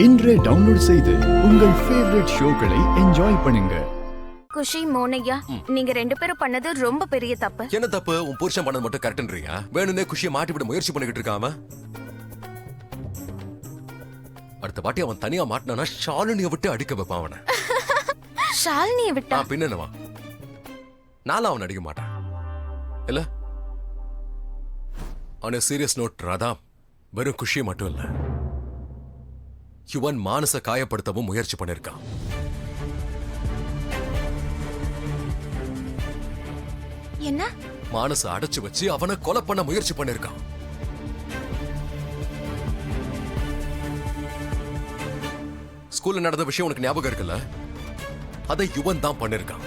இன்றே டவுன்லோட் செய்து உங்கள் ஃபேவரட் ஷோக்களை என்ஜாய் பண்ணுங்க. குஷி, மோனையா, நீங்க ரெண்டு பேரும் பண்ணது ரொம்ப பெரிய தப்பு. என்ன தப்பு? உன் புருஷன் பண்ணது மட்டும் கரெக்ட்ன்றீங்க. வேணும்னே குஷியை மாட்டிவிட முயற்சி பண்ணிக்கிட்டு இருக்காம. அடுத்த வாட்டி அவன் தனியா மாட்டினானா ஷாலினியை விட்டு அடிக்க வைப்பான் அவனை. ஷாலினியை விட்டா பின்ன என்னவா? நானும் அவன் அடிக்க மாட்டான் இல்ல. அவன சீரியஸ் நோட் ராதா, வெறும் குஷியை மட்டும் இல்ல, யுவன் மானச காயப்படுத்தவும் முயற்சி பண்ணிருக்கான். என்ன? மானச அடைச்சு வச்சு அவனை கொலை பண்ண முயற்சி பண்ணிருக்கான். ஸ்கூல்ல நடந்த விஷயம் உனக்கு ஞாபகம் இருக்குல்ல? அதை யுவன் தான் பண்ணிருக்கான்.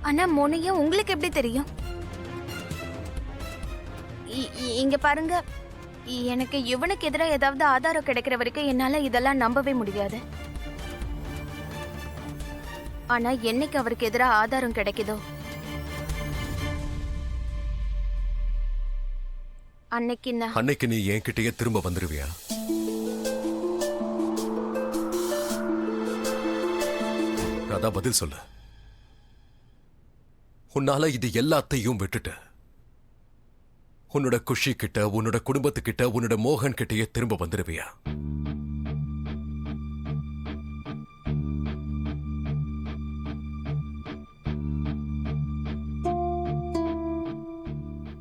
ஆனா மோனையா, உங்களுக்கு எப்படி தெரியும்? இங்க பாருங்க, எனக்கு யுவனுக்கு எதிராக ஏதாவது ஆதாரம் கிடைக்கிற வரைக்கும் என்னால இதெல்லாம் நம்பவே முடியாது. ஆனா என்னைக்கு அவருக்கு எதிராக ஆதாரம் கிடைக்குதோ அன்னைக்கு நீ என்கிட்டயே திரும்ப வந்துருவியா? ராதா, பதில் சொல்லு. உன்னால இது எல்லாத்தையும் விட்டுட்டு உன்னோட குஷி கிட்ட, உன்னோட குடும்பத்துக்கிட்ட, உன்னோட மோகன் கிட்டயே திரும்ப வந்துருவியா?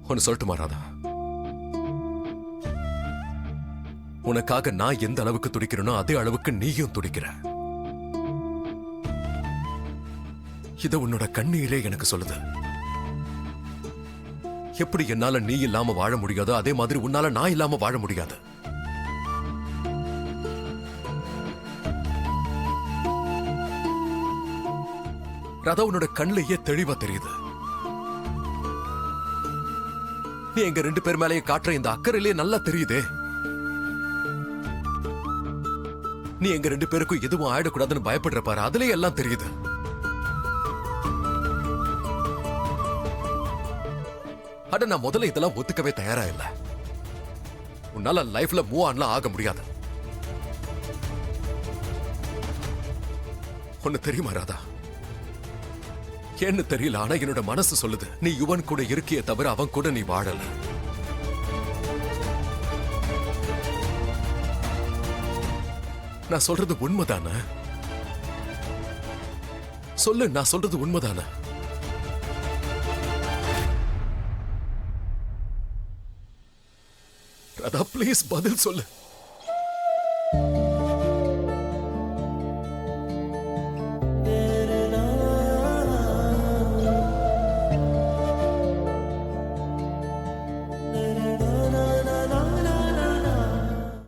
ஒன்னு சொல்லட்டுமா ராதா? உனக்காக நான் எந்த அளவுக்கு துடிக்கிறேனோ அதே அளவுக்கு நீயும் துடிக்கிற. இத உன்னோட கண்ணீரே எனக்கு சொல்லுது. எப்படி என்னால நீ இல்லாம வாழ முடியாதோ அதே மாதிரி உன்னால நான் இல்லாம வாழ முடியாது. ராதா, உன்னோட கண்ணிலேயே தெளிவா தெரியுது. நீ எங்க ரெண்டு பேர் மேலேயே காட்டுற இந்த அக்கறையிலேயே நல்லா தெரியுதே. நீ எங்க ரெண்டு பேருக்கும் எதுவும் ஆயிடக்கூடாதுன்னு பயப்படுற பாரு, அதுலயே எல்லாம் தெரியுது. அட, நான் முதல்ல இதெல்லாம் ஒத்துக்கவே தயாரா இல்ல. உன்னால லைஃப்ல மூவ் ஆன்லாம் ஆக முடியாது. ஒன்னு தெரியுமா ராதா? என்ன தெரியல, ஆனா என்னோட மனசு சொல்லுது நீ யுவன் கூட இருக்கிய தவிர அவன் கூட நீ வாழல. நான் சொல்றது உண்மைதானே? சொல்லு, நான் சொல்றது உண்மைதானே? ராதா, ப்ளீஸ் பதில் சொல்லு.